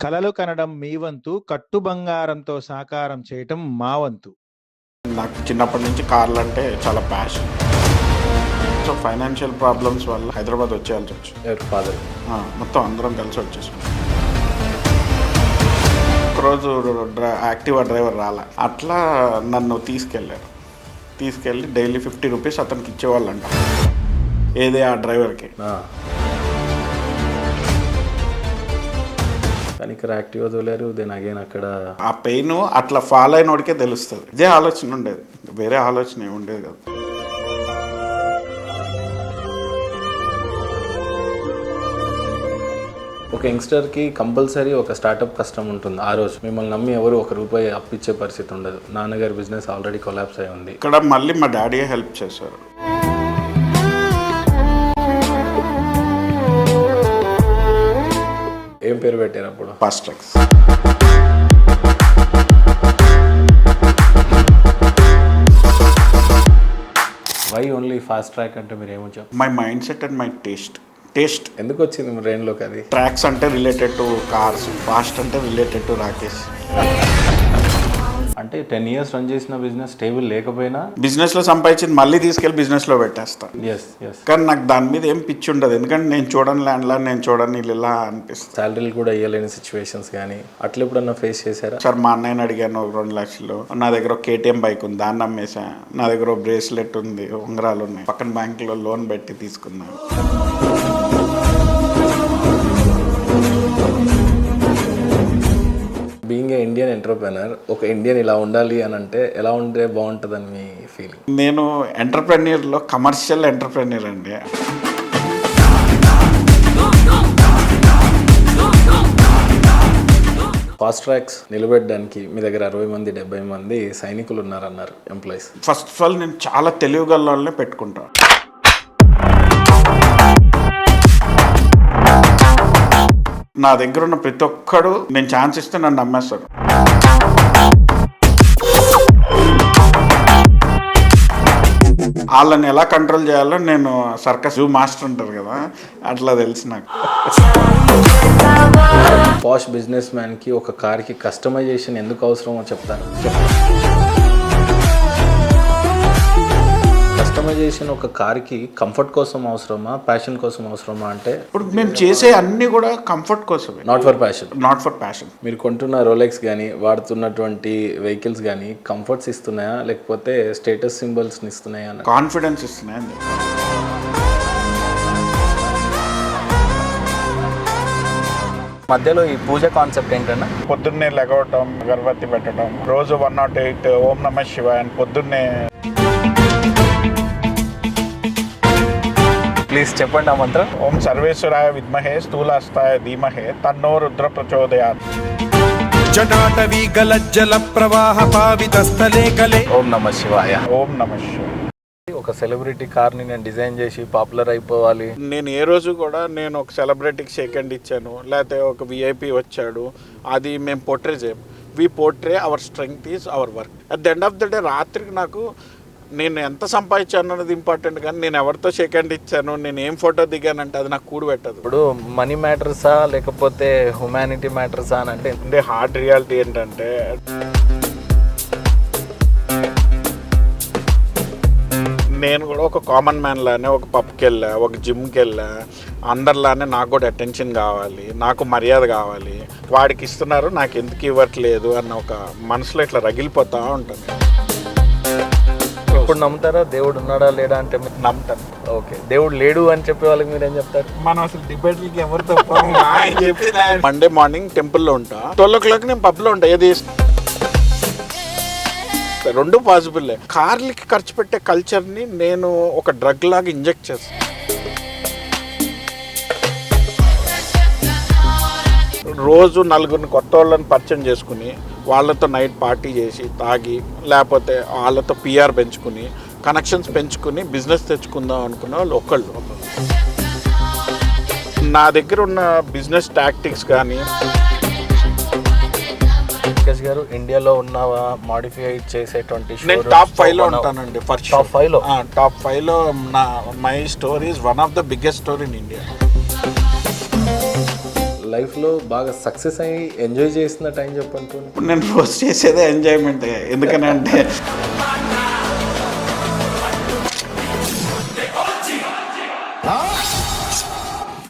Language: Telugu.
కలలు కనడం మీ వంతు, కట్టు బంగారంతో సాకారం చేయటం మా వంతు. నాకు చిన్నప్పటి నుంచి కార్లు అంటే చాలా ప్యాషన్. సో ఫైనాన్షియల్ ప్రాబ్లమ్స్ వల్ల హైదరాబాద్ వచ్చేయాల్సి వచ్చింది. ఫాదర్ మొత్తం అందరం కలిసి వచ్చేసాం. ఒకరోజు యాక్టివా డ్రైవర్ రాలే, అట్లా నన్ను తీసుకెళ్ళి డైలీ 50 రూపీస్ అతనికి ఇచ్చేవాళ్ళంట. ఏదే ఆ డ్రైవర్కి. కానీ ఇక్కడ యాక్టివ్ వదిలేరు. దెన్ అగైన్ అక్కడ ఆ పెయిన్ అట్లా ఫాలో అయినోడికే తెలుస్తుంది. ఇదే ఆలోచన ఉండేది, వేరే ఆలోచన ఏమి ఉండేది కదా. ఒక యంగ్స్టర్కి కంపల్సరీ ఒక స్టార్టప్ కష్టం ఉంటుంది. ఆ రోజు మిమ్మల్ని నమ్మి ఎవరు ₹1 అప్పిచ్చే పరిస్థితి ఉండదు. నాన్నగారి బిజినెస్ ఆల్రెడీ కొలాప్స్ అయి ఉంది. ఇక్కడ మళ్ళీ మా డాడీ హెల్ప్ చేశారు. ఏం పేరు పెట్టారు అప్పుడు? Fast tracks. Why only fast track అంటే మీరు ఏమో చెప్పు. My mind set and my taste. ఎందుకు వచ్చింది మీ బ్రెయిన్లోకి అది? ట్రాక్స్ అంటే రిలేటెడ్ టు కార్స్, ఫాస్ట్ అంటే రిలేటెడ్ టు రాకేష్. అంటే 10 years రన్ చేసిన బిజినెస్ స్టేబుల్ లేకపోయినా బిజినెస్లో సంపాదించింది మళ్ళీ తీసుకెళ్ళి బిజినెస్లో పెట్టేస్తాను. ఎస్ కానీ నాకు దాని మీద ఏం పిచ్చి ఉండదు, ఎందుకంటే నేను చూడని ల్యాండ్లా, నేను చూడని ఇలా అనిపిస్తుంది. శాలరీలు కూడా ఇవ్వలేని సిచ్యువేషన్స్ కానీ అట్లా ఎప్పుడన్నా ఫేస్ చేశారా? సార్ మా అన్నయ్యని అడిగాను 2 లక్షలు. నా దగ్గర ఒక KTM బైక్ ఉంది, దాన్ని అమ్మేసా. నా దగ్గర ఒక బ్రేస్లెట్ ఉంది, ఉంగరాలు ఉన్నాయి. పక్కన బ్యాంకులో లోన్ పెట్టి తీసుకున్నాను. బీయింగ్ ఏ ఇండియన్ ఎంటర్ప్రెనర్, ఒక ఇండియన్ ఇలా ఉండాలి అని అంటే ఎలా ఉంటే బాగుంటుందని మీ ఫీలింగ్? నేను ఎంటర్ప్రెన్యూర్లో కమర్షియల్ ఎంటర్ప్రెన్యూర్ అండి. ఫాస్ట్ ట్రాక్స్ నిలబెట్టడానికి మీ దగ్గర 60 మంది 70 మంది సైనికులు ఉన్నారన్నారు, ఎంప్లాయీస్. ఫస్ట్ ఆఫ్ ఆల్ నేను చాలా తెలివిగల వాళ్ళనే పెట్టుకుంటాను. నా దగ్గర ఉన్న ప్రతి ఒక్కడు నేను ఛాన్స్ ఇస్తే నన్ను నమ్మేస్తాడు. వాళ్ళని ఎలా కంట్రోల్ చేయాలో నేను సర్కస్ మాస్టర్ ఉంటారు కదా, అట్లా తెలుసు నాకు. పాష్ బిజినెస్ మ్యాన్కి ఒక కార్కి కస్టమైజేషన్ ఎందుకు అవసరమో చెప్తాను. కస్టమైజేషన్ ఒక కార్కి కంఫర్ట్ కోసం అవసరమా, ప్యాషన్ కోసం అవసరమా? అంటే ఇప్పుడు మేము చేసే అన్ని కూడా కంఫర్ట్ కోసమే, నాట్ ఫర్ ప్యాషన్. మీరు కొంటున్న రోలెక్స్ కానీ వాడుతున్నటువంటి వెహికల్స్ కానీ కంఫర్ట్స్ ఇస్తున్నాయా, లేకపోతే స్టేటస్ సింబల్స్ని ఇస్తున్నాయా? కాన్ఫిడెన్స్ ఇస్తున్నాయండి. మధ్యలో ఈ పూజ కాన్సెప్ట్ ఏంటన్నా? పొద్దున్నే లెగవటం, అగరబత్తి పెట్టడం, రోజు 108 ఓం నమః శివాయ అని పొద్దున్నే. ప్లీజ్ చెప్పండి ఆ మంత్రం. ఓం సర్వేశ్వరాయ విద్మహే స్థూలాస్తాయ ధీమహే తన్నో రుద్ర ప్రచోదయాత్. జటాటవీ గలజ్జల ప్రవాహ పావితస్థలే కలే. ఓం నమః శివాయ. ఓం నమః శివాయ. ఒక సెలబ్రిటీ కార్ని నేను డిజైన్ చేసి పాపులర్ అయిపోవాలి. నేను ఏ రోజు కూడా నేను ఒక సెలబ్రిటీకి షేక్ హ్యాండ్ ఇచ్చాను, లేకపోతే ఒక VIP వచ్చాడు, అది మేము పోర్ట్రే చేయం. We portray our strength is our work. At the end of the day రాత్రికి నాకు నేను ఎంత సంపాదించాను అన్నది ఇంపార్టెంట్, కానీ నేను ఎవరితో షేక్ హ్యాండ్ ఇచ్చాను, నేను ఏం ఫోటో దిగానంటే అది నాకు కూడి పెట్టదు. ఇప్పుడు మనీ మ్యాటర్సా లేకపోతే హ్యుమానిటీ మ్యాటర్సా అని అంటే హార్డ్ రియాలిటీ ఏంటంటే నేను కూడా ఒక కామన్ మ్యాన్ లానే ఒక పబ్కి వెళ్ళా, ఒక జిమ్కి వెళ్ళా, అందరిలానే నాకు కూడా అటెన్షన్ కావాలి, నాకు మర్యాద కావాలి. వాడికి ఇస్తున్నారు, నాకు ఎందుకు ఇవ్వట్లేదు అన్న ఒక మనసులో ఇట్లా రగిలిపోతూ ఉంటుంది. ఇప్పుడు నమ్ముతారా దేవుడు ఉన్నాడా లేడా అంటే? నమ్ముతాను. ఓకే, దేవుడు లేడు అని చెప్పే వాళ్ళకి మీరు ఏం చెప్తారు? మనం అసలు డిబేట్లకి ఎవరితో మండే మార్నింగ్ టెంపుల్లో ఉంటా, 12 o'clock నేను పబ్లో ఉంటా. ఏది 2 పాసిబుల్. కార్లకి ఖర్చు పెట్టే కల్చర్ని నేను ఒక డ్రగ్ లాగా ఇంజెక్ట్ చేస్తాను. రోజు 4 కొత్త వాళ్ళని పరిచయం చేసుకుని వాళ్ళతో నైట్ పార్టీ చేసి తాగి, లేకపోతే వాళ్ళతో PR పెంచుకుని, కనెక్షన్స్ పెంచుకుని బిజినెస్ తెచ్చుకుందాం అనుకున్న వాళ్ళు ఒకళ్ళు. నా దగ్గర ఉన్న బిజినెస్ టాక్టిక్స్ కానీ రాకేష్ గారు ఇండియాలో ఉన్నవా మాడిఫై చేసేటువంటి నేను టాప్ 5లో ఉంటానండి. ఫర్ టాప్ 5లో నా my story is one of the biggest story in India. లైఫ్లో బాగా సక్సెస్ అయ్యి ఎంజాయ్ చేసిన టైం చెప్పండి. ఇప్పుడు నేను పోస్ట్ చేసేదే ఎంజాయ్మెంట్, ఎందుకనంటే